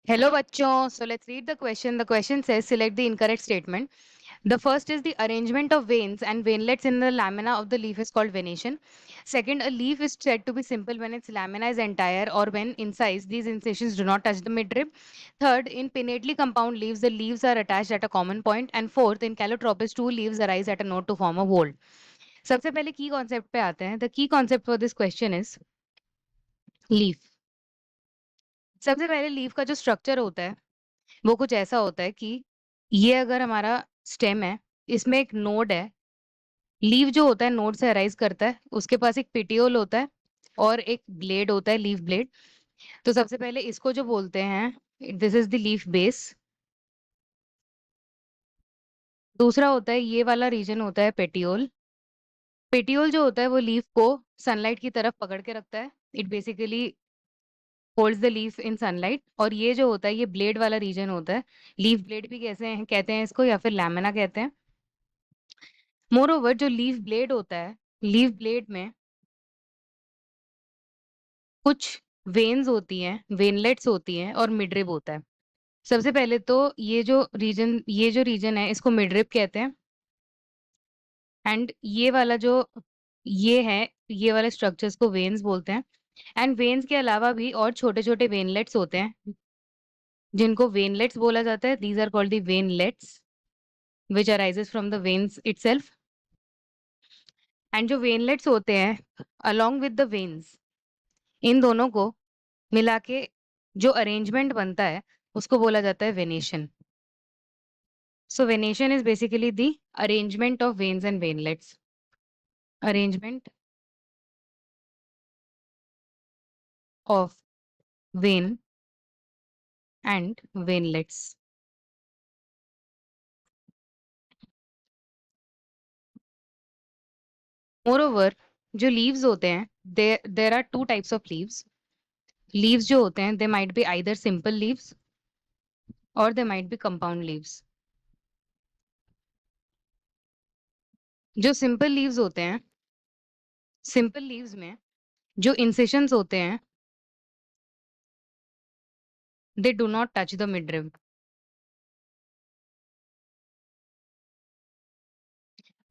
Hello bachcho. So let's read the question. The question says select the incorrect statement. The first is the arrangement of veins and veinlets in the lamina of the leaf is called venation. Second, a leaf is said to be simple when its lamina is entire or when incised, these incisions do not touch the midrib. Third, in pinnately compound leaves, the leaves are attached at a common point. And fourth, in calotropis, two leaves arise at a node to form a whorl. सबसे पहले की concept पे आते हैं. The key concept for this question is leaf. सबसे पहले leaf का जो स्ट्रक्चर होता है वो कुछ ऐसा होता है कि ये अगर हमारा स्टेम है, इसमें एक नोड है. लीफ जो होता है नोड से अराइज करता है. उसके पास एक पेटियोल होता है और एक ब्लेड होता है, लीफ ब्लेड. तो सबसे पहले इसको जो बोलते हैं, this is the leaf base. दूसरा होता है ये वाला रीजन होता है पेटियोल. पेटियोल जो होता है वो लीफ को सनलाइट की तरफ पकड़ के रखता है. It basically holds the leaf in sunlight. और ये जो होता है ये ब्लेड वाला रीजन होता है. लीफ ब्लेड भी कैसे हैं कहते हैं इसको, या फिर लैमिना कहते हैं. मोर ओवर जो लीफ ब्लेड होता है, लीफ ब्लेड में कुछ वेन्स होती हैं, वेनलेट्स होती हैं और मिडरिब होता है. सबसे पहले तो ये जो रीजन है इसको मिडरिब कहते हैं. एंड ये वाले स्ट्रक्चर्स को वेन्स बोलते हैं. एंड वेन्स के अलावा भी और छोटे छोटे वेनलेट्स होते हैं जिनको वेनलेट्स बोला जाता है. These are called the veinlets which arises from the veins itself. And जो वेनलेट्स होते हैं अलोंग विद द वेन्स, इन दोनों को मिला के जो अरेंजमेंट बनता है उसको बोला जाता है venation. So venation is basically the arrangement of veins and veinlets. Arrangement of vein and veinlets. Moreover जो लीव्स होते हैं, there are two types of leaves. Leaves जो होते हैं they might be either simple leaves और they might be compound leaves. जो simple leaves होते हैं, सिंपल लीव्स में जो इंसेशंस होते हैं they do not touch the midrib.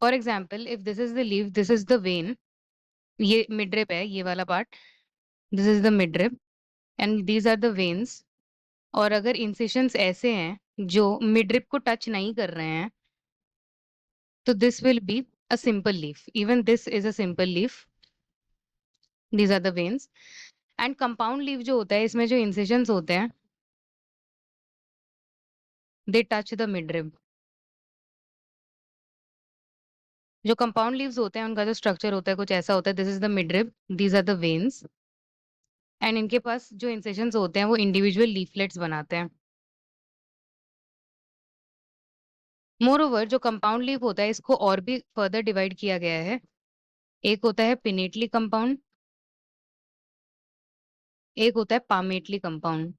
For example if this is the leaf, this is the vein. ये midrib है, ये वाला part. This is the midrib and these are the veins. और अगर इंसेशंस ऐसे हैं जो मिडरिब को टच नहीं कर रहे हैं तो this will be a simple leaf. Even this is a simple leaf. These are the veins. And compound leaf जो होता है इसमें जो इंसेशंस होते हैं दे टच द मिडरिब. जो कंपाउंड लीव्स होते हैं उनका जो स्ट्रक्चर होता है कुछ ऐसा होता है. This is the midrib, these are the veins. And इनके पास जो इंसेशंस होते हैं वो इंडिविजुअल लीफलेट्स बनाते हैं. मोर ओवर जो कंपाउंड लीफ होता है इसको और भी फर्दर डिवाइड किया गया है. एक होता है पिनेटली कंपाउंड, एक होता है पामेटली कंपाउंड.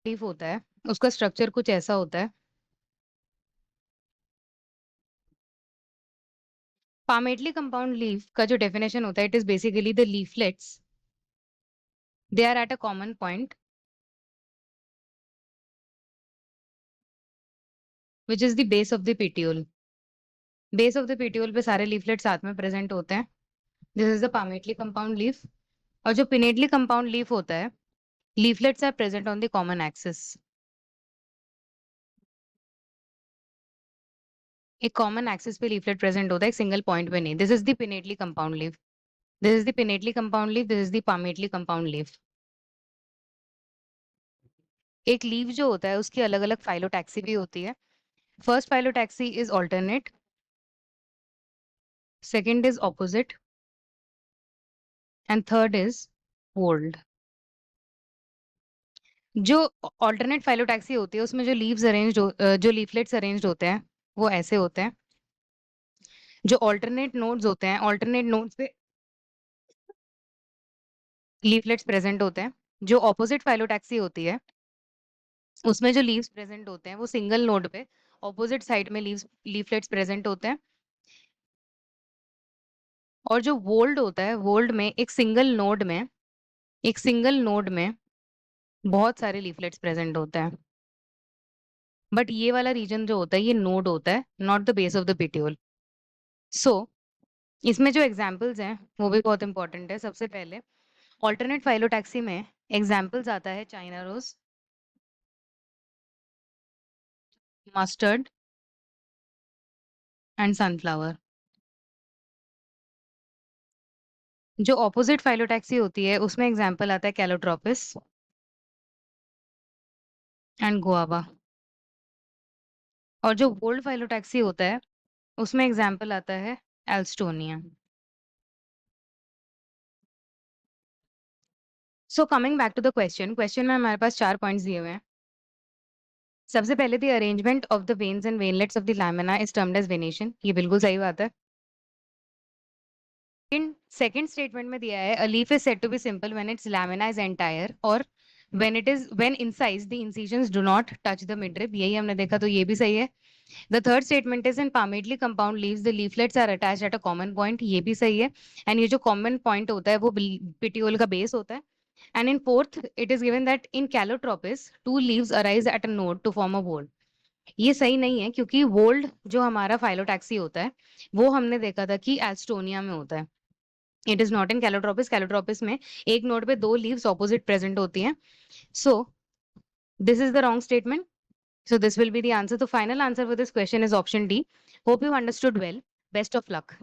लीफ होता है उसका स्ट्रक्चर कुछ ऐसा होता है. पामेटली कंपाउंड लीफ का जो डेफिनेशन होता है it is basically the leaflets, they are at a common point which is the base of the petiole. Base of the petiole पे सारे लीफलेट साथ में प्रेजेंट होते हैं. This is the palmately compound leaf. और जो पिनेटली कंपाउंड लीफ होता है, leaflets are present on the common axis. एक कॉमन एक्सिस पे लीफलेट प्रेजेंट होता है, एक सिंगल पॉइंट पे नहीं. This is the pinnately compound leaf. This is the pinnately compound leaf. This is the palmately compound leaf. एक leaf जो होता है उसकी अलग अलग फाइलोटैक्सी भी होती है. First phyllotaxy is alternate, second is opposite and third is hold. जो ऑल्टरनेट फाइलोटैक्सी होती है उसमें जो जो लीफलेट्स अरेंज्ड होते हैं वो ऐसे होते हैं. जो ऑल्टरनेट नोड्स होते हैं, ऑल्टरनेट नोड्स पे लीफलेट्स प्रेजेंट होते हैं. जो ऑपोजिट फाइलोटैक्सी होती है उसमें जो लीव्स प्रेजेंट होते हैं वो सिंगल नोड पे ऑपोजिट साइड में लीव्स लीफलेट्स प्रेजेंट होते हैं. और जो वोल्ड होता है, वोल्ड में एक सिंगल नोड में बहुत सारे लीफलेट्स प्रेजेंट होते हैं। बट ये वाला रीजन जो होता है ये नोड होता है, not the base of the petiole. So इसमें जो एग्जाम्पल्स हैं वो भी बहुत इंपॉर्टेंट है। सबसे पहले ऑल्टरनेट फाइलोटैक्सी में एग्जाम्पल्स आता है China rose, mustard and sunflower. जो ऑपोजिट फाइलोटैक्सी होती है उसमें एग्जाम्पल आता है कैलोट्रोपिस एंड गुआवा। और जो वोल्ड फाइलोटैक्सी होता है उसमें एग्जाम्पल आता है alstonia. So coming back to the question में हमारे पास 4 पॉइंट्स दिए हुए हैं। सबसे पहले the arrangement of the veins and veinlets of the lamina is termed as venation, ये बिल्कुल सही बात है। इन सेकंड स्टेटमेंट में दिया है, a leaf is said to be simple when its lamina is entire और when incise the incisions do not touch the midrib, यही हमने देखा, तो ये भी सही है। The third statement is in palmately compound leaves the leaflets are attached at a common point, ये भी सही है। एंड ये जो कॉमन पॉइंट होता है वो पिटियोल का बेस होता है। And in fourth it is given that in Calotropis two leaves arise at a node to form a whorl, ये सही नहीं है क्योंकि वोल्ड जो हमारा फाइलोटैक्सी होता है वो हमने देखा था कि एस्टोनिया में होता है। It is not in Calotropis. Calotropis में एक नोड पे दो लीव्स ऑपोजिट प्रेजेंट होती हैं। So this is the wrong statement. So this will be the answer. The final answer for this question is option D. Hope you understood well. Best of luck.